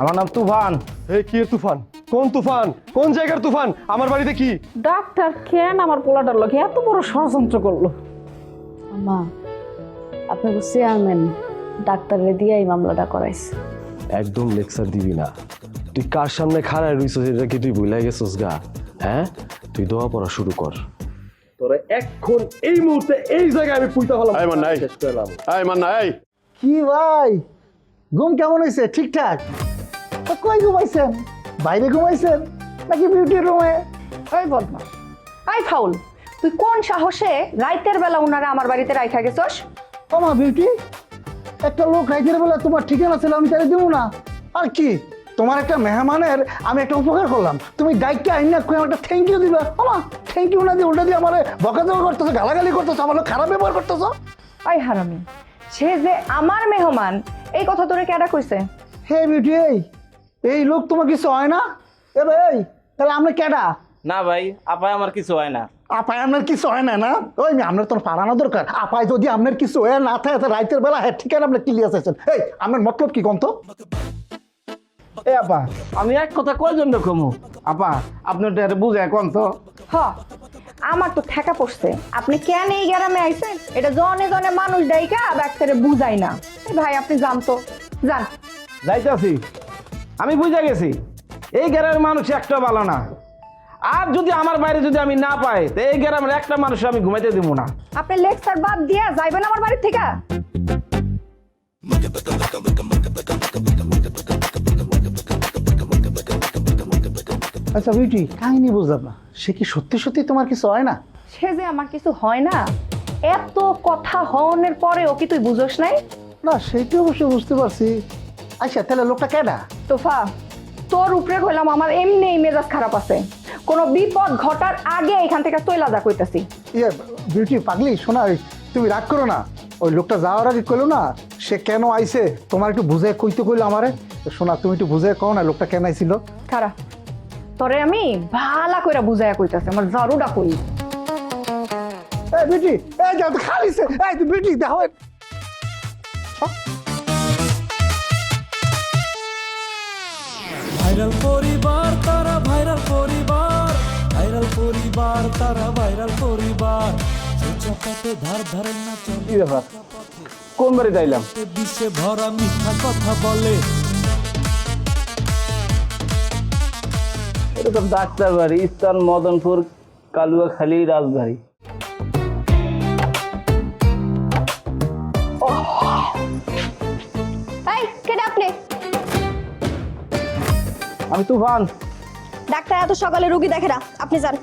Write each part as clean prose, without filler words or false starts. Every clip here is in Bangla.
আমার নাম তুফান। এই কি তুফান? কোন তুফান? কোন জায়গার তুফান? আমার বাড়িতে কি? ডাক্তার কেন আমার পোলাটার লোকে এত বড় ষড়যন্ত্র করলো? মা, আপনাকে চেয়ারম্যান ডাক্তারে দিয়ে এই মামলাটা করাইছে। একদম লেকচার দিবি না। তুই কার সামনে খাড়ায় রইছিস এটা কি তুই ভুলে গেছিস গা? হ্যাঁ, তুই দোয়া পড়া শুরু কর। তোরে এখন এই মুহূর্তে এই জায়গায় আমি পুইতা হলাম। এই মান্না, এই। শেষ করলাম। এই মান্না, এই কি ভাই, ঘুম কেমন হয়েছে? ঠিকঠাক? তো কই ঘুমাইছেন? বাইরে ঘুমাইছেন নাকি বিউটি রুমে? এই বদমাস, এই ফাউল, তুই কোন সাহসে রাইতের বেলা উনারা আমার বাড়িতে রাইখা গেছস? ওমা বিউটি, একটা লোক রাইতের বেলা তোমার ঠিকানা ছিল, আমি তাই দেবো না? আর কি, তোমার একটা মেহমানের আমি একটা উপকার করলাম, তুমি দায়িত্ব আইন না একটা থ্যাংক ইউ দিবা। ওমা থ্যাংক ইউ না দিয়ে উল্টা দিয়ে আমার বকাঝকা করতেছো, গালাগালি করতেছো, আমার লোক খারাপ ব্যবহার করতেছো। এই হারামি, সে যে আমার মেহমান এই কথা তোরে কেডা কইছে? হে বিউটি, এই লোক তোমার কিছু হয় না? এ ভাই, তাহলে আমরা কেডা? না ভাই, আপায় আমার কিছু হয় না। আপায় আপনার কিছু হয় না? না ওই আপনার তোর পারানো দরকার। আপায় যদি আপনার কিছু হয়ে না থাকে তো রাইতের বেলা হ্যাঁ ঠিকানা আপনি ক্লিয়ার চাইছেন। এই আপনার মতলব কি কম তো? এ আপা, আমি এক কথা কয় জন্য কমু? আপা, আপনি ওটা বুঝে কোন তো? হ, আমার তো ঠেকা পড়ছে, আপনি কেন এই গ্রামে আইছেন এটা জনে জনে মানুষ ডাইকা ডাক্তারে বুঝাই না। এই ভাই আপনি যান তো, যান। যাইতাছি, আমি বুঝে গেছি এই গ্রামের মানুষ একটা ভালো না। আর যদি আমার বাইরে যদি আমি না পাই তো এই গ্রামের একটা মানুষ আমি ঘুমাইতে দিব না। আপনি লেকচার বাদ দিয়া যাইবেন আমার বাড়ি থেকে? আচ্ছা বিউটি, কাহিনী বুঝলাম না, সে কি সত্যি সত্যি তোমার কিছু হয় না? সে যে আমার কিছু হয় না, এত কথা হওয়ার পরেও কি তুই বুঝোস নাই? না সেইটা অবশ্যই বুঝতে পারছি। আচ্ছা তাহলে লোকটা কেডা? তোফা, তোর উপরে কইলাম আমার এমনি মেজাজ খারাপ আছে, কোনো বিপদ ঘটার আগে এখান থেকে চইলা যা কইতাছি। ইয়ে বিউটি পাগলি, শোনা, তুমি রাগ করো না। ওই লোকটা যাওয়ার আগে কইলো না সে কেন আইছে, তোমার একটু বুঝে কইতে কইলো আমারে। শোনা, তুমি একটু বুঝে কও না লোকটা কেন আইছিল। খারা, তোরে আমি ভালা কইরা বুঝাইয়া কইতাছি, আমার জারুডা কই। এই বিউটি, এই যাও তো খালিছে, এই তুই বিউটি দেখো। ভাইরাল পরিবার তারা ভাইরাল পরিবার, ভাইরাল পরিবার তারা ভাইরাল পরিবার, চোখে ধার ধারে না কি ব্যাপার, কোন বাড়ি যাইলাম? চলে বিষে ভরা মিথ্যা কথা বলে। এটা তো ডাক্তার বাড়ি, ইস্টার্ন মদনপুর কালুয়াখালী রাজবাড়ি। এই কেডা আপনি? আমি তুফান। ডাক্তার এত সকালে রোগী দেখে না, আপনি যান।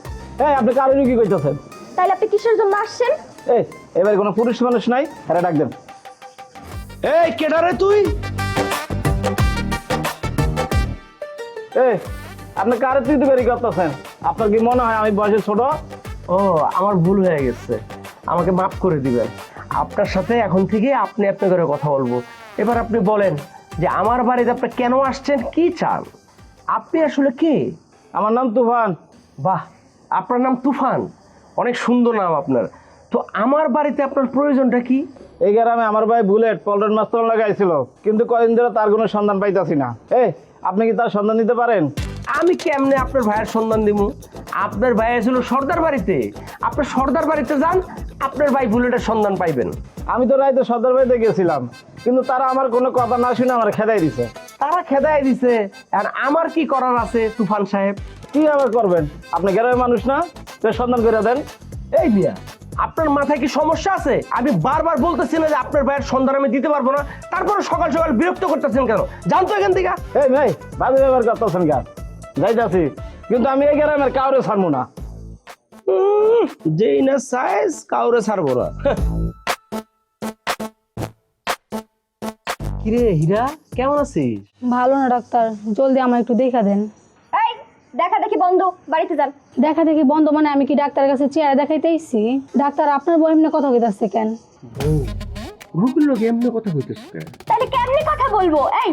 এই আপনি কারো কি কইতেছেন? তাইলে আপনি কিসের জন্য আসছেন? এই এবারে কোনো পুরুষ মানুষ নাই, হ্যাঁ ডাক দেন। এই কেডারে তুই? এই আপনি কারে তুই বেরি করতেছেন? আপনার কি মনে হয় আমি বয়সে ছোট? ও, আমার ভুল হয়ে গেছে, আমাকে মাফ করে দিবেন। আপনার সাথে এখন থেকে আপনি করে কথা বলবো। এবার আপনি বলেন যে আমার বাড়িতে আপনি কেন আসছেন, কি চান? আপনি আসলে কে? আমার নাম তুফান। বাহ, আপনার নাম তুফান, অনেক সুন্দর নাম আপনার। তো আমার বাড়িতে আপনার প্রয়োজনটা কি? এই গ্রামে আমার ভাই বুলেট পল্টন মাস্টার লাগাইছিল, কিন্তু কদিন ধরে তার কোনো সন্ধান পাইতাছি না। আপনি কি তার সন্ধান দিতে পারেন? আমি কেমনে আপনার ভাইয়ের সন্ধান দিব? আপনার ভাই ছিল সর্দার বাড়িতে, আপনার সর্দার বাড়িতে যান, আপনার ভাই বুলেটের সন্ধান পাইবেন। আমি তো রাইতে সর্দার বাড়িতে গেছিলাম, কিন্তু তারা আমার কোনো কথা না শুনে আমার খেদাই দিছে। তারা খেদাই দিছে, আর আমার কি করার আছে তুফান সাহেব? কি আবার করবেন? আপনি গ্রামের মানুষ না, তো সন্ধান করে দেন। এই মিয়া, আপনার মাথায় কি সমস্যা আছে? আমি বারবার বলতেছি না যে আপনার ভাইয়ের সন্ধান আমি দিতে পারবো না, তারপরে সকাল সকাল বিরক্ত করতেছেন কেন? জানতো এখান থেকে। এই ভাই, বাজে ব্যবহার করতেছেন কেন? যাইতাছি, কিন্তু আমি এই গ্রামের কাউরে ছাড়বো না। যেই না সাইজ কাউরে ছাড়বো না। কিরে হীরা, কেমন আছিস? ভালো না ডাক্তার, জলদি আমার একটু দেখা দেন। এই দেখা দেখি বন্ধ, বাড়িতে যান। দেখা দেখি বন্ধ মানে আমি কি ডাক্তারের কাছে চেয়ারে দেখাইতেইছি? ডাক্তার আপনার বই এমনি কথা কইতাছে কেন? রুগীর লোক এমনি কথা কইতেছে কেন? তাহলে কেমনি কথা বলবো? এই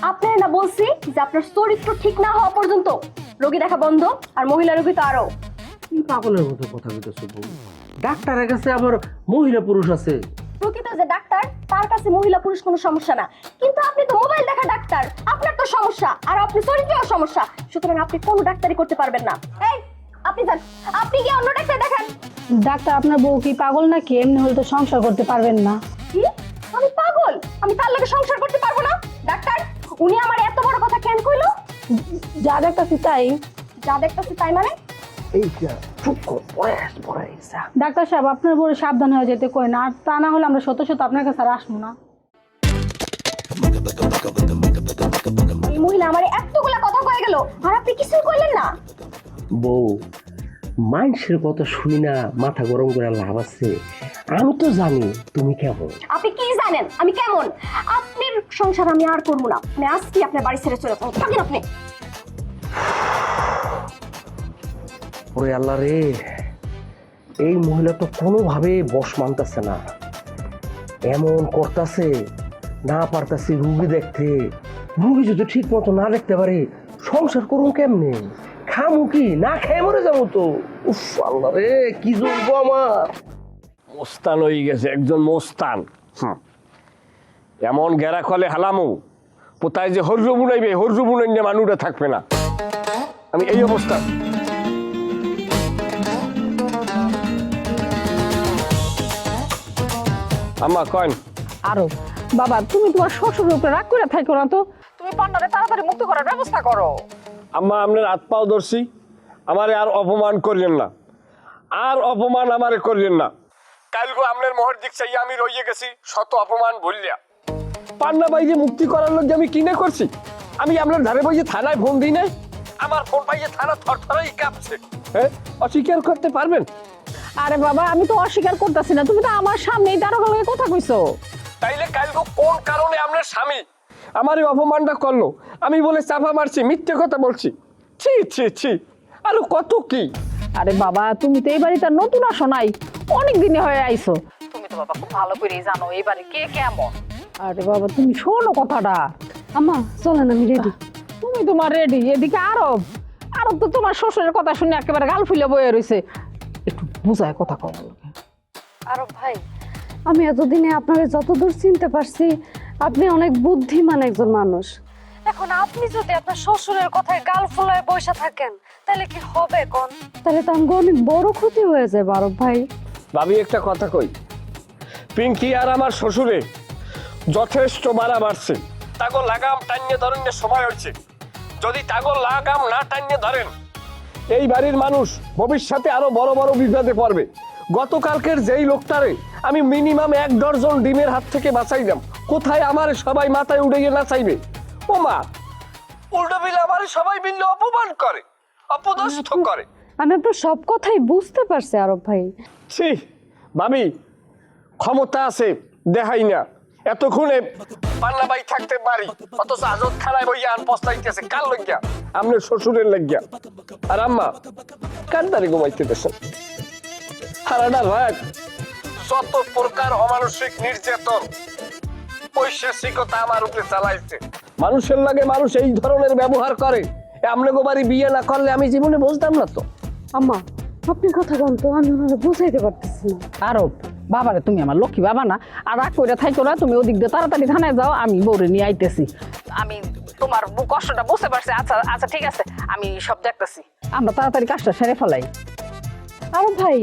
আপনার না বলছি যে আপনার চরিত্র ঠিক না হওয়া পর্যন্ত রোগী দেখা বন্ধ, আর মহিলা রোগী তো আরো। কি পাগলের মতো কথা কইতেছো? ডাক্তারের কাছে আবার মহিলা পুরুষ আছে? প্রকৃত যে ডাক্তার তার কাছে মহিলা পুরুষ কোনো সমস্যা না, কিন্তু আপনি তো মোবাইল দেখা ডাক্তার, আপনার তো সমস্যা, আর আপনি চরিত্রেও সমস্যা, সুতরাং আপনি কোনো ডাক্তারি করতে পারবেন না। এই আপনি যান, আপনি গিয়ে অন্য ডাক্তার দেখান। ডাক্তার আপনার বউ কি পাগল নাকি? এমনি হলে তো সংসার করতে পারবেন না। কি? আমি পাগল? আমি তার লগে সংসার করতে পারবো না? ডাক্তার, উনি আমার এত বড় কথা কেন কইলো? যা দেখতাছি তাই। যা দেখতেছি তাই মানে? ডাক্তার সাহেব আপনার বউরে সাবধান হয়ে যেতে কই না, আর তা না হলে আমরা সত্য সত্য আপনার কাছে আর আসবো না। এই মহিলা আমার এতগুলা কথা কয়ে গেল আর আপনি কিছুই কইলেন না। বউ, মানুষের কথা শুনি না মাথা গরম করে লাভ আছে? আমি তো জানি তুমি কেমন। আপনি কি জানেন আমি কেমন? আপনার সংসার আমি আর করবো না, আমি আজকে আপনার বাড়ি ছেড়ে চলে যাবো। থাকেন আপনি। ওরে আল্লাহ রে, এই মহিলা তো কোনোভাবে বশ মানতেছে না, এমন করতেছে না পারতাছে রুগী দেখতে। রুগী যদি ঠিক মতো না দেখতে পারে সংসার করুন কেমনে? খামু কি? না খেয়ে মরে যাবো তো। উফ আল্লাহ রে, কি জমবো আমার। মোস্তান হয়ে গেছে, একজন মোস্তান। এমন গেরা কলে হালামু কোথায় যে হরজু বুনাইবে, হরজু বুনাইলে মানুষটা থাকবে না। আমি এই অবস্থা। আম্মা কয়েন। আরো বাবা, তুমি তোমার শ্বশুরের উপরে রাগ করে থাকো না তো, তুমি পান্ডারে তাড়াতাড়ি মুক্ত করার ব্যবস্থা করো। আম্মা আপনার হাত পাও ধরছি, আমারে আর অপমান করিলেন না, আর অপমান আমারে করিলেন না। কালকে আপনার মোহর দিক চাই আমি রইয়ে গেছি শত অপমান বললিয়া। পান্না বাইরে মুক্তি করার লোক আমি কিনে করছি? আমি আপনার ধারে বইয়ে থানায় ফোন দিই নাই? আমার ফোন পাইয়ে থানা থরথরাই কাঁপছে। হ্যাঁ, অস্বীকার করতে পারবেন? আরে বাবা, আমি তো অস্বীকার করতেছি না, তুমি তো আমার সামনেই দারোগার লগে কথা কইছো। তাইলে কালকে কোন কারণে আপনার স্বামী আমার এই অপমানটা করলো? আমি বলে চাপা মারছি, মিথ্যে কথা বলছি? ছি ছি ছি, আরো কত কি। আরে বাবা, তুমি তো এই বাড়িতে নতুন আসো নাই, অনেক দিনে হয়ে আইছো, তুমি তো বাবা খুব ভালো করেই জানো এই বাড়ি কে কেমন। আরে বাবা, তুমি শোনো কথাটা। আম্মা চলেন, আমি রেডি। তুমি তোমার রেডি, এদিকে আরব আরব তো তোমার শ্বশুরের কথা শুনে একেবারে গাল ফুলে বয়ে রয়েছে, একটু বুঝায় কথা কও। আরব ভাই, আমি এতদিনে আপনাকে যতদূর চিনতে পারছি আপনি অনেক বুদ্ধিমান একজন মানুষ। এখন আপনি যদি আপনার শ্বশুরের কথায় গাল ফুলায় বসে থাকেন তাহলে কি হবে কোন? তাহলে তো আমাকে অনেক বড় ক্ষতি হয়ে যাবে আরব ভাই। ভাবি একটা কথা কই, পিঙ্কি আর আমার শ্বশুরে যথেষ্ট মারা মারছে, তাগো লাগাম টানিয়ে ধরেন সময় হচ্ছে। যদি তাগো লাগাম না টানিয়ে ধরেন এই বাড়ির মানুষ ভবিষ্যতে আরো বড় বড় বিপদে পড়বে। গতকালকের যেই লোকটারে আমি মিনিমাম 1 ডজন ডিমের হাত থেকে বাঁচাইলাম, কোথায় আমার সবাই মাথায় উঠে গিয়ে নাচাইবে? ও মা, উল্টো বিলে আমার সবাই মিললে অপমান করে, অপদস্থ করে। আমি আপনার সব কথাই বুঝতে পারছি আরব ভাই। ছি ভাবি, ক্ষমতা আছে দেখাই না, এতক্ষণে পান্না বাই থাকতে পারি, অথচ আজত খানায় বইয়া আন পস্তাইতেছে কার লজ্ঞা? আপনার শ্বশুরের লজ্ঞা। আর আম্মা কার দাঁড়ি ঘুমাইতে দেশেন? সারাটা রাত যত প্রকার অমানসিক নির্যাতন পৈশাচিকতা আমার উপরে চালাইছে। মানুষের লাগে মানুষ এই ধরনের ব্যবহার করে, আপনাকে বাড়ি বিয়ে না করলে আমি জীবনে বুঝতাম না তো। আম্মা আপনি কথা বল তো, আমি ওনারা বুঝাইতে পারতেছি না। আরব বাবারে, তুমি আমার লক্ষ্মী বাবা না, আর রাগ করে থাইকো না, তুমি ওদিক দিয়ে তাড়াতাড়ি থানায় যাও, আমি বউরে নিয়ে আইতেছি। আমি তোমার কষ্টটা বুঝতে পারছি। আচ্ছা আচ্ছা ঠিক আছে, আমি সব দেখতেছি, আমরা তাড়াতাড়ি কাজটা সেরে ফেলাই। আরব ভাই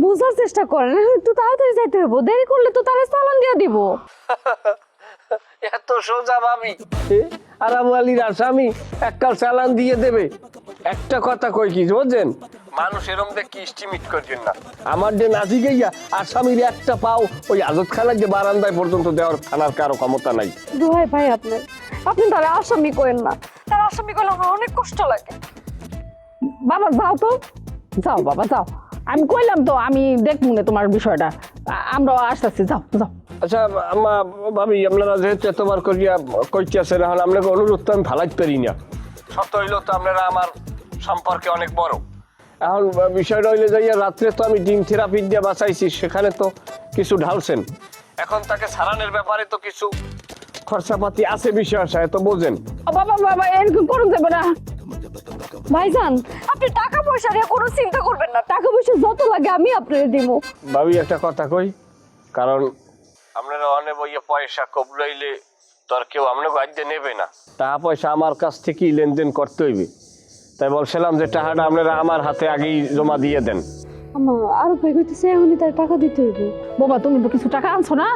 বুঝার চেষ্টা করেন, একটু তাড়াতাড়ি যাইতে হবে, দেরি করলে তো তারা চালান দিয়ে দিব। এত সোজা ভাবি? আর আলীর আসামি একটা চালান দিয়ে দেবে? একটা কথা কই কি বুঝছেন, মানুষ এরম দেখি ইস্টিমিট করছেন না। আমার যে নাচি গইয়া আসামির একটা পাও ওই আজত খানার যে বারান্দায় পর্যন্ত দেওয়ার থানার কারো ক্ষমতা নাই। দোহাই ভাই আপনার, আপনি তারা আসামি করেন না, তারা আসামি করলে আমার অনেক কষ্ট লাগে। বাবা যাও তো, যাও বাবা যাও, আমি কইলাম তো আমি দেখবো না তোমার বিষয়টা, আমরা আসতেছি, যাও যাও। আচ্ছা আম্মা ভাবি, আপনারা যেহেতু এতবার করিয়া কইতেছেন, এখন আপনাকে অনুরোধ তো আমি ফালাইতে পারি না। সত্য হইল তো আপনারা আমার সম্পর্কে অনেক বড়। এখন বিষয়টা হইলে যাইয়া রাত্রে তো আমি ডিম থেরাপি দিয়ে বাঁচাইছি, সেখানে তো কিছু ঢালছেন, এখন তাকে সারানোর ব্যাপারে তো কিছু খরচাপাতি আছে, বিষয় আছে তো বোঝেন। বাবা বাবা এরকম করুন যাবে না ভাইজান, আপনি টাকা পয়সা নিয়ে কোনো চিন্তা করবেন না, টাকা পয়সা যত লাগে আমি আপনাকে দিব। ভাবি একটা কথা কই, কারণ আপনারা অনেক বইয়ে পয়সা কবলাইলে তোর কেউ আপনাকে আজ নেবে না, টাকা পয়সা আমার কাছ থেকেই লেনদেন করতে হইবে। তাই বলছিলাম যে টাকাটা আপনারা আমার হাতে আগেই জমা দিয়ে দেন। আম্মা আরো ভাই কইতেছে এখনই তার টাকা দিতে হইব। বাবা তুমি তো কিছু টাকা আনছো না,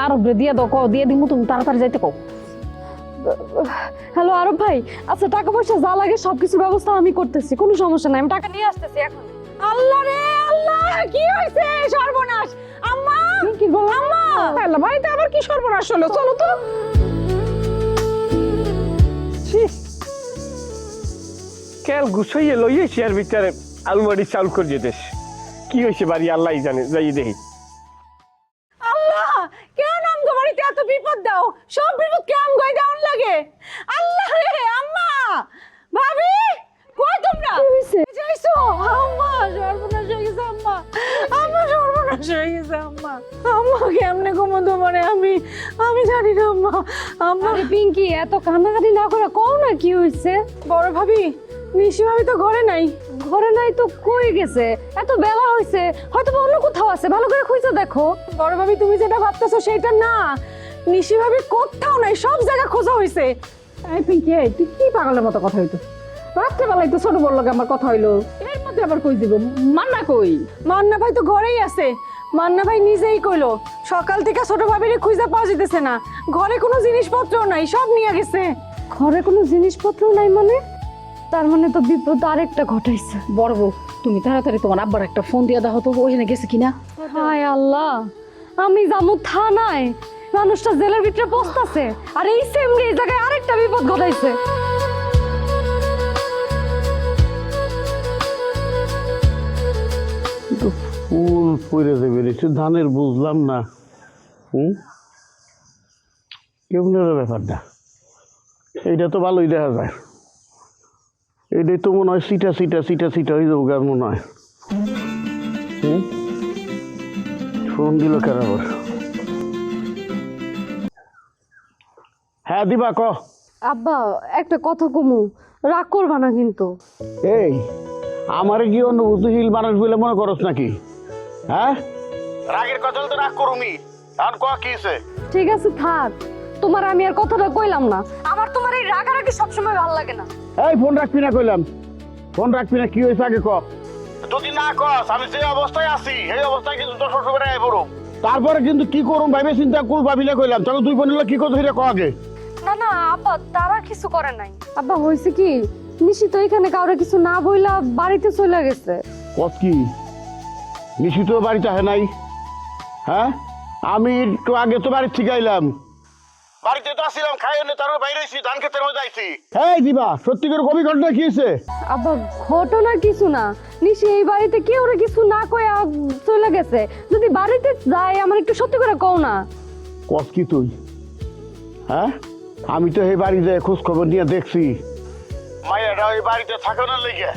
আর দিয়ে দাও, কও দিয়ে দিমু, তুমি তাড়াতাড়ি যাইতে কও। হ্যালো আরব ভাই, আচ্ছা টাকা পয়সা যা লাগে সবকিছু ব্যবস্থা আমি করতেছি, কোনো সমস্যা নাই, আমি টাকা নিয়ে আসতেছি এখন। আল্লাহ রে আল্লাহ, কি হইছে? সর্বনাশ! আম্মা কি বল আম্মা, আল্লাহ বাড়িতে আবার কি সর্বনাশ হলো? চলো তো। কেল গুছাইয়ে লইয়ে চেয়ার ভিতরে আলমারি চাল করিয়ে দেশ। কি হয়েছে বাড়ি আল্লাহ জানে, যাই দেখি। আল্লাহ, কেন আমগো বাড়িতে এত বিপদ দাও? সব বিপদ কে আমগোই দাউন লাগে? আল্লাহ রে আম্মা, ভাবি কই তোমরা? কি হইছে? যাইছো? আম্মা সর্বনাশ হয়ে গেছে আম্মা, আম্মা সর্বনাশ হয়ে গেছে আম্মা। আম্মা কেমনে ঘুমোতো মানে আমি জানি না আম্মা। আম্মা আরে পিঙ্কি এত কান্নাকাটি না করে কও না কি হইছে। বড় ভাবি, নিশি ভাবি তো ঘরে নাই। ঘরে নাই তো কই গেছে? এত বেলা হইছে, হয়তো বা অন্য কোথাও আছে, ভালো করে খুঁজে দেখো। বড় ভাবি তুমি যেটা ভাবতেছো সেটা না, নিশি ভাবি কোথাও নাই, সব জায়গা খোঁজা হয়েছে। এই পিঙ্কি, এই তুই কি পাগলের মতো কথা হইতো? রাত্রেবেলায় তো ছোট বড় লোক আমার কথা হইলো, এর মধ্যে আবার কই দিব? মান্না কই? মান্না ভাই তো ঘরেই আছে। মান্না ভাই নিজেই কইলো সকাল থেকে ছোট ভাবিরে খুঁজে পাওয়া যেতেছে না, ঘরে কোনো জিনিসপত্র নাই, সব নিয়ে গেছে। ঘরে কোনো জিনিসপত্র নাই মানে? তার মানে তো বিপদ আরেকটা ঘটাইছে। বড় বউ, তুমি তাড়াতাড়ি তোমার আব্বার একটা ফোন দিয়ে দাও তো, ওখানে গেছে কিনা। হায় আল্লাহ, আমি যাবো থানায়, মানুষটা জেলের ভিতরে বসতাছে, আর এই সেম এই জায়গায় আরেকটা বিপদ ঘটাইছে। ফুল পড়ে দেবে রেছে ধানের, বুঝলাম না। কেমন ব্যাপারটা? এইটা তো ভালোই দেখা যায়, এইটাই তো মনে হয় সিটা সিটা সিটা সিটা হয়ে যাবো মনে হয়। ফোন দিল কেন আবার? হ্যাঁ দিবা, ক। আব্বা একটা কথা কমু, রাগ করবা না কিন্তু। এই আমারে কি অনুভূতিশীল মানুষ বলে মনে করস নাকি? হ্যাঁ, রাগের কথা তো রাগ করুমি, আর ক কিছে? ঠিক আছে থাক, তোমার আমি আর কথাটা কইলাম না। আমার তোমার এই রাগারাগি সবসময় ভালো লাগে না। এই ফোন রাখবি না কইলাম, ফোন রাখবি না। কি হয়েছে আগে ক। যদি না কস, আমি যে অবস্থায় আছি এই অবস্থায় কিন্তু তোর শ্বশুর বাড়ি আইবো। তারপরে কিন্তু কি করুম ভাইবে চিন্তা কুল ভাবিলে কইলাম। তবে তুই বোনের কি করতে ক আগে। না না আব্বা, তারা কিছু করে নাই। আব্বা হয়েছে কি, নিশি তো এখানে কাউরে কিছু না বইলা বাড়িতে চলে গেছে। কত কি নিশি তো বাড়িতে আহে নাই? হ্যাঁ, আমি একটু আগে তো বাড়ি থেকে আইলাম, বাড়িতে তো আসছিলাম, খাই এনে তারপর বাইরে আইছি, ধান ক্ষেতের মধ্যে আইছি। হ্যাঁ দিবা, সত্যি করে কবি ঘটনা কি হয়েছে? আব্বা ঘটনা কিছু না, নিশি এই বাড়িতে কেউ কিছু না কয়ে চলে গেছে। যদি বাড়িতে যাই আমার একটু সত্যি করে কও না। কত কি তুই? হ্যাঁ, আমি তো এই বাড়িতে খোঁজ খবর নিয়ে দেখছি, মায়েরা ওই বাড়িতে থাকে না লেগে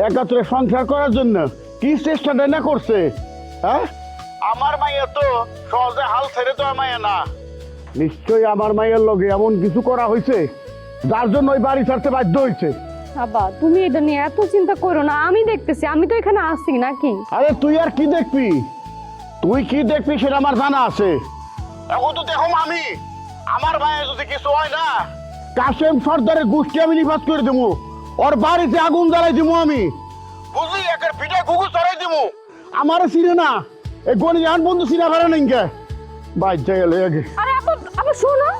একাত্রে সংসার করার জন্য কি চেষ্টাটা না করছে। হ্যাঁ, আমার মাইয়া তো সহজে হাল ছেড়ে তো মাইয়া না। নিশ্চয়ই আমার মায়ের লগে এমন কিছু করা হয়েছে যার জন্য ওই বাড়ি ছাড়তে বাধ্য হয়েছে। আব্বা তুমি এটা নিয়ে এত চিন্তা করো না, আমি দেখতেছি, আমি তো এখানে আসছি নাকি। আরে তুই আর কি দেখবি? তুই কি দেখবি সেটা আমার জানা আছে। এখন তো দেখো আমি, আমার মায়ের যদি কিছু হয় না, কাশেম সর্দারের গোষ্ঠী আমি নিপাত করে দেবো, ওর বাড়িতে আগুন জ্বালাই দিব আমি, বুঝলি? একের পিঠে ঘুঘু চড়াই দিব। আমারও চিনে না, এই গনি জাহান বন্ধু চিনা পারে না ইনকে বাইর যাই এলো আগে। আরে আব্বা আবার শোনো,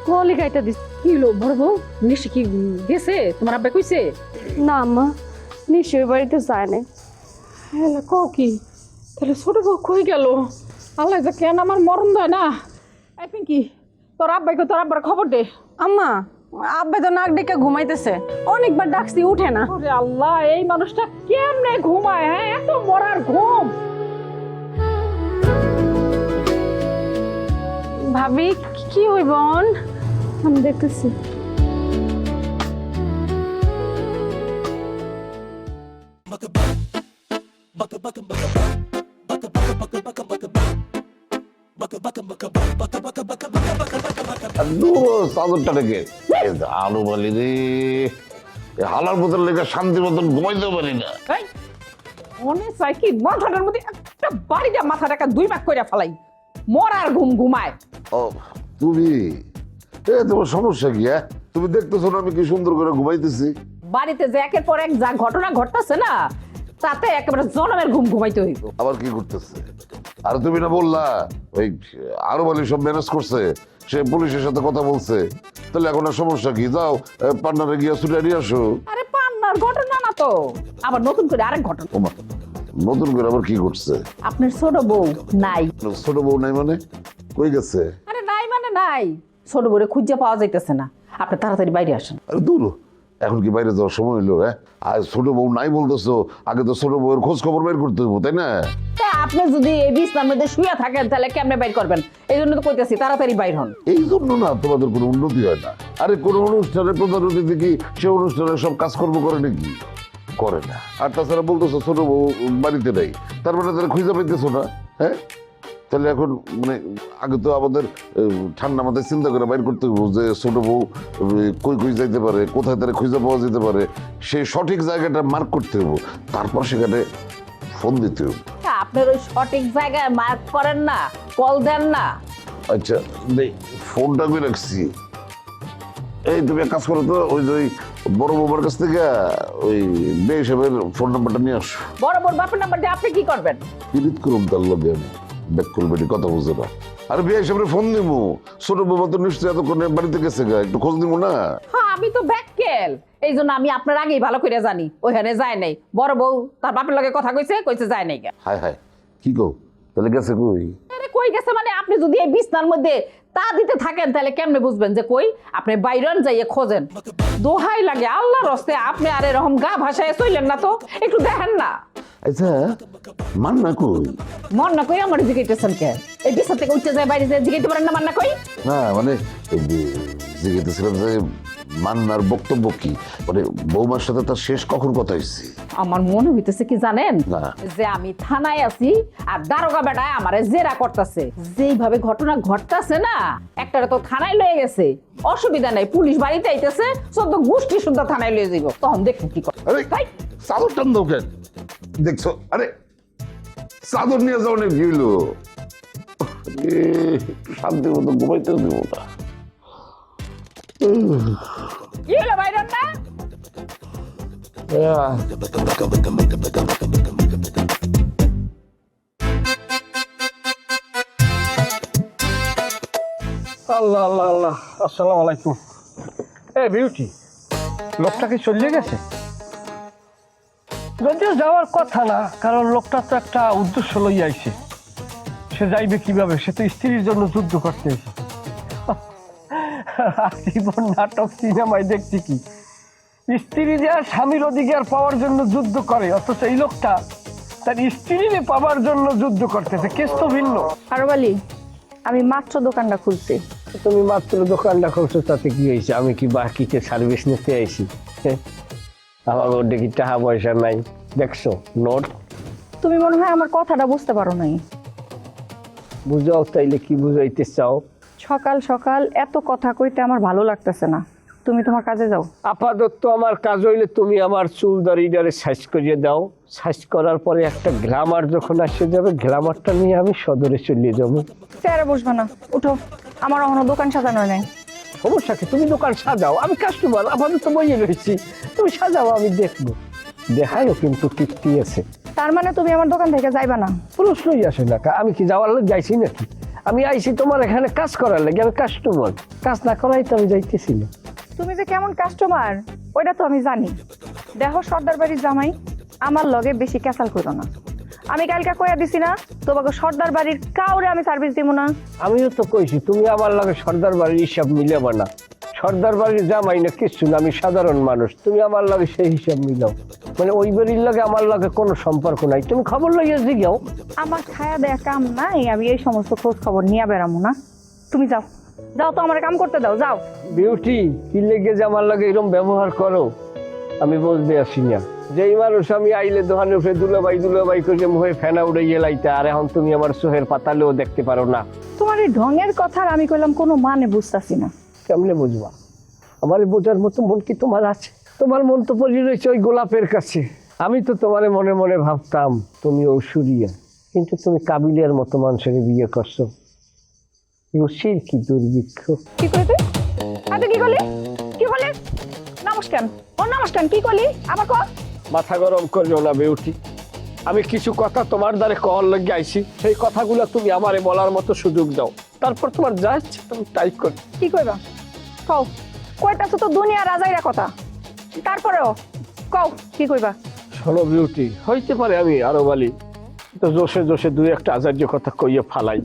কলি গাইটা দিস। কি হলো বড় বউ, নিশি কি গেছে? তোমার আব্বা কইছে? না মা, নিশ্চয় বাড়িতে যায় না। হ্যাঁ কও কি? তাহলে ছোট বউ কই গেল? আল্লাহ যা কেন আমার মরণ দেয় না। এই পিঙ্কি, তোর আব্বাইকে তোর আব্বার খবর দে। আম্মা, আব্বা তো নাক ডেকে ঘুমাইতেছে, অনেকবার ডাকছি উঠে না। ওরে আল্লাহ, এই মানুষটা কেমনে ঘুমায়? হ্যাঁ, এত মরার ঘুম। ভাবি কি হইব? আমি দেখতেছি। চাদরটা রেখে আলু বলি রে, হালার মতন লেগে শান্তি মতন ঘুমাইতেও পারি না। মনে চাই কি মাথাটার মধ্যে একটা বাড়ি দেয়া মাথাটাকে দুই ভাগ করে ফেলাই। মরার ঘুম ঘুমায়। ও তুমি তোমার সমস্যা কি? হ্যাঁ, তুমি দেখতেছো না আমি কি সুন্দর করে ঘুমাইতেছি? বাড়িতে যে একের পর এক যা ঘটনা ঘটতেছে না, তাতে একেবারে জনমের ঘুম ঘুমাইতে হইব। আবার কি করতেছে? আর তুমি না বললা ওই আরো বলি সব ম্যানেজ করছে, সে পুলিশের সাথে কথা বলছে, তাহলে এখন আর সমস্যা কি? যাও পান্নারে গিয়া ছুটে নিয়ে আসো। আরে পান্নার ঘটনা না তো, আবার নতুন করে আরেক ঘটনা। ওমা, নতুন করে আবার কি করছে? আপনার ছোট বউ নাই। ছোট বউ নাই মানে? কই গেছে? আরে নাই মানে নাই, ছোট বউরে খুঁজে পাওয়া যাইতেছে না। আপনি তাড়াতাড়ি বাইরে আসেন। আরে দূর, এখন কি বাইরে যাওয়ার সময় হইলো? হ্যাঁ, আর ছোট বউ নাই বলতেছো, আগে তো ছোট বউয়ের খোঁজ খবর বের করতে হবো, তাই না? তা আপনি যদি এই বিছনার মধ্যে শুয়ে থাকেন তাহলে কেমনে বাইর করবেন? এই জন্য তো কইতেছি তাড়াতাড়ি বাইর হন। এই জন্য না তোমাদের কোনো উন্নতি হয় না। আরে কোনো অনুষ্ঠানে প্রধান অতিথি কি সে অনুষ্ঠানে সব কাজকর্ম করে নাকি? করে না। আর তাছাড়া বলতেছো ছোট বউ বাড়িতে নেই, তার মানে তারা খুঁজে পাইতেছো না। হ্যাঁ, তাহলে এখন মানে আগে তো আমাদের ঠান্ডা মাথায় চিন্তা করে বাইর করতে হবে যে ছোট বউ কই কই যাইতে পারে, কোথায় তারা খুঁজে পাওয়া যেতে পারে, সেই সঠিক জায়গাটা মার্ক করতে হবে, তারপর সেখানে ফোন দিতে হবে। আপনার ওই সঠিক জায়গায় মার্ক করেন না, কল দেন না। আচ্ছা, ফোনটা করে রাখছি। এই তুমি এক কাজ করো তো, ওই যে ওই বড় বউবার কাছ থেকে ওই বে হিসাবের ফোন নাম্বারটা নিয়ে আসো। বড় বড় বাপের নাম্বার দিয়ে আপনি কি করবেন? পিরিত করুন তার লগে আমি ব্যাক করবেন, কথা বুঝে না। আর বে হিসাবে ফোন দিব, ছোট বউ তো নিশ্চয়ই এতক্ষণে বাড়িতে গেছে গা, একটু খোঁজ দিব না? হ্যাঁ, আমি তো ব্যাককেল, এই জন্য আমি আপনার আগেই ভালো করে জানি ওইখানে যায় নাই। বড় বউ তার বাপের লগে কথা কইছে যায় নাই। হায় হায়, কি কও? তাহলে গেছে কই? আরে কই গেছে মানে, আপনি যদি এই বিছনার মধ্যে তা দিতে থাকেন তাহলে কেমনে বুঝবেন যে কই? আপনি বাইরন যাইয়ে খোঁজেন। দোহাই লাগে আল্লাহর হস্তে, আপনি আর এরকম গা ভাষায় চইলেন না তো, একটু দেখেন না। আচ্ছা, মান না কই? মন না কই আমার জিগাইতেছেন কে? এই বিছনা থেকে উঠে যায় বাইরে যায় জিগাইতে পারেন না মান না কই? না মানে জিজ্ঞেসছিলাম যে মান্নার বক্তব্য কি, মানে বৌমার সাথে তার শেষ কখন কথা হয়েছে? আমার মনে হইতেছে কি জানেন, না। যে আমি থানায় আছি আর দারোগা বেটায় আমারে জেরা করতেছে। যেইভাবে ঘটনা ঘটতেছে না, একটারে তো থানায় লয়ে গেছে, অসুবিধা নাই, পুলিশ বাড়িতে আইতেছে, 14 গোষ্ঠী শুদ্ধ থানায় লয়ে যাইব, তখন দেখুন কি করে। আরে চাদর টান দাও কেন? দেখছো, আরে চাদর নিয়ে যাও না, ভিড়লো শান্তি মতো ঘুমাইতে দেবো না। কি হলো বাইরন না? আল্লাহ আল্লাহ আল্লাহ, আসসালামু আলাইকুম। এ বিউটি, লোকটা কি চলে গেছে? যদিও যাওয়ার কথা না, কারণ লোকটা তো একটা উদ্দেশ্য লই আইছে। সে যাইবে কিভাবে? সে তো স্ত্রীর জন্য যুদ্ধ করতে এসে। জীবন নাটক সিনেমায় দেখছি কি, স্ত্রী যে আর স্বামীর অধিকার পাওয়ার জন্য যুদ্ধ করে, অথচ এই লোকটা তার স্ত্রীরে পাওয়ার জন্য যুদ্ধ করতেছে। কেস তো ভিন্ন। আরবালি, আমি মাত্র দোকানটা খুলছি। তুমি মাত্র দোকানটা খুলছো, তাতে কি হয়েছে? আমি কি বাকিতে সার্ভিস নিতে আইছি? আমার মধ্যে কি টাকা পয়সা নাই? দেখছো নোট? তুমি মনে হয় আমার কথাটা বুঝতে পারো নাই। বুঝাও, তাইলে কি বুঝাইতে চাও? সকাল সকাল এত কথা কইতে আমার ভালো লাগতেছে না, তুমি তোমার কাজে যাও। আপাতত আমার কাজ হইলে তুমি আমার চুল দাড়িটারে সাইজ করিয়ে দাও। সাইজ করার পরে একটা গ্রামার যখন আসে যাবে, গ্রামারটা নিয়ে আমি সদরে চলে যাবো। চেয়ারে বসবে না, উঠো, আমার এখনো দোকান সাজানো নেই। সমস্যা কি? তুমি দোকান সাজাও, আমি কাস্টমার, আপাতত বইয়ে রয়েছি, তুমি সাজাও, আমি দেখবো। দেখাইও কিন্তু তৃপ্তি আছে। তার মানে তুমি আমার দোকান থেকে যাইবা না? প্রশ্নই আসে না। আমি কি যাওয়ার লোক যাইছি নাকি? আমি আইছি তোমার এখানে কাজ করার লাগে, আমি কাস্টমার। কাজ না করাই তো আমি যাইতেছি না। তুমি যে কেমন কাস্টমার ওইটা তো আমি জানি। দেখো সর্দার বাড়ির জামাই, আমার লগে বেশি ক্যাসাল করো না। আমি কালকে কইয়া দিছি না তোমাকে সর্দার বাড়ির কাউরে আমি সার্ভিস দিব না। আমিও তো কইছি তুমি আমার লগে সর্দার বাড়ির হিসাব মিলাবা না। সর্দার বাড়ির জামাই না কিচ্ছু না, আমি সাধারণ মানুষ। তুমি আমার লগে সেই হিসাব মিলাও, মানে ওই বাড়ির লগে আমার লগে কোনো সম্পর্ক নাই। তুমি খবর লইয়া জিগাও। আমার খায়া দেয়া কাম নাই, আমি এই সমস্ত খোঁজ খবর নিয়ে বেড়ামো না। তুমি যাও, যাও তো, আমার কাম করতে দাও, যাও। বিউটি, কি লেগে যে আমার লগে এরকম ব্যবহার করো আমি বলতে আসি না। যেই মানুষ আমি আইলে দোকানে উঠে দুলাবাই করে মুখে ফেনা উড়ে গেলাইতে, আর এখন তুমি আমার চোখের পাতালেও দেখতে পারো না। তোমার এই ঢঙের কথা আমি কইলাম কোনো মানে বুঝতাছি না। কেমনে বুঝবা? আমার বোঝার মতো মন কি তোমার আছে? তোমার মন তো পড়ে রয়েছে ওই গোলাপের কাছে। আমি তো তোমারে মনে মনে ভাবতাম তুমি ঐশ্বরিয়া, কিন্তু তুমি কাবিলের মতো মানুষের বিয়ে করছো। রশির কি দুর্ভিক্ষ। কি করে তুই তুই কি করলি? কি বলে নমস্কার ও নমস্কার কি করলি আবার কর। মাথা গরম করিও না বেউটি, আমি কিছু কথা তোমার দ্বারে কল লাগে আইছি, সেই কথাগুলো তুমি আমারে বলার মতো সুযোগ দাও, তারপর তোমার যা ইচ্ছে তুমি তাই করি। কি কইবা কও, কইতাছো তো দুনিয়া রাজাইরা কথা, তারপরেও কও কি কইবা। শোনো বিউটি, হইতে পারে আমি আরো বলি তো জোশে জোশে দুই একটা আচার্য কথা কইয়ে ফালাই,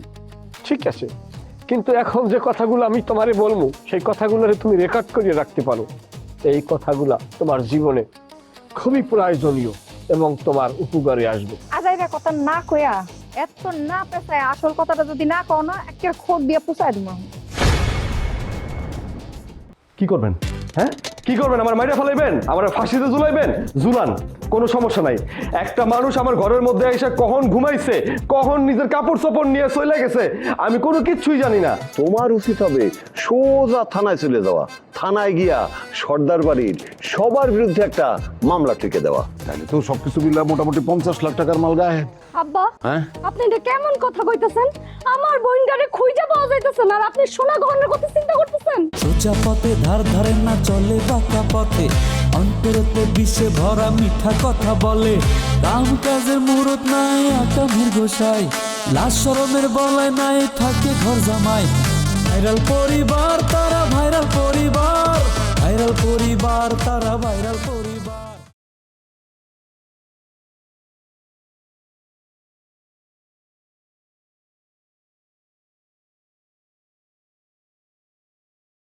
ঠিক আছে, কিন্তু এখন যে কথাগুলো আমি তোমারে বলবো সেই কথাগুলোরে তুমি রেকর্ড করে রাখতে পারো। এই কথাগুলা তোমার জীবনে খুবই প্রয়োজনীয় এবং তোমার উপকারে আসবে। আজাইরা কথা না কইয়া এত না পেছায় আসল কথাটা যদি না কও না একটা খোদ দিয়ে পুষায় দিমু। কি করবেন? হ্যাঁ কি করবেন? আমার মাইরা ফেলাইবেন? আমার ফাঁসিতে ঝুলাইবেন? ঝুলান, কোনো সমস্যা নাই। একটা মানুষ আমার ঘরের মধ্যে এসে কখন ঘুমাইছে, কখন নিজের কাপড় চোপড় নিয়ে চলে গেছে, আমি কোনো কিচ্ছুই জানি না। তোমার উচিত হবে সোজা থানায় চলে যাওয়া, থানায় গিয়া সর্দার বাড়ির সবার বিরুদ্ধে একটা মামলা ঠেকে দেওয়া। তাহলে তো সবকিছু মিলে মোটামুটি 50 লাখ টাকার মাল গায়ে। আব্বা হ্যাঁ আপনি এটা কেমন কথা কইতেছেন? আমার বোনটারে খুঁজে পাওয়া যাইতেছে না আর আপনি সোনা গহনের কথা চিন্তা করতেছেন? সোজা পথে ধার ধারে না চলে বাঁকা পথে, অন্তরেতে বিষে ভরা মিঠা কথা বলে। কাম কাজের মুরত নাই আকামের গোসাই, লাশ শরমের বলায় নাই থাকে ঘর জামাই। ভাইরাল পরিবার তারা ভাইরাল পরিবার।